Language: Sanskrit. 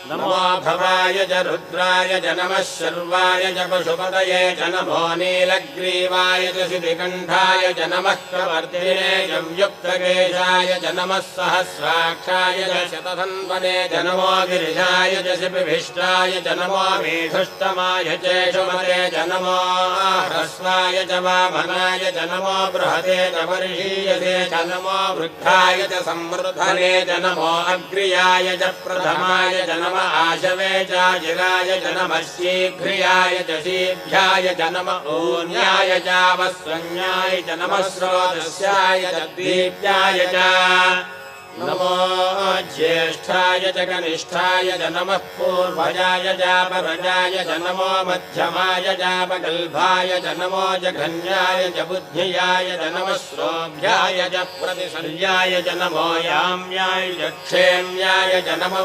नमो भवाय च रुद्राय च नमः शर्वाय च पशुपतये च नमो नीलग्रीवाय च शितिकण्ठाय च नमः प्रवर्तिने च व्युक्तकेशाय च नमः सहस्राक्षाय च शतधन्वने च नमो गिरिजाय च शिपिभिष्टाय च नमो मीढुष्टमाय चेषुमते च नमो ह्रस्वाय च वामनाय च नमो बृहते च वर्षीयसे च नमो वृद्धाय च संवृद्धने च नमो अग्र्याय च प्रथमाय च नमो आशवे चाजिराय च नमः शीघ्रियाय च शीघ्राय च नमः ऊन्याय चावस्वन्याय च नमः स्रोतस्याय च दीप्याय च नमो ज्येष्ठाय च कनिष्ठाय च नमः पूर्वजाय चापरजाय च नमो मध्यमाय चापगल्भाय च नमो जघन्याय च बुद्ध्याय च नमः श्रोभ्याय च प्रतिशल्याय च नमो याम्याय च क्षेम्याय च नमो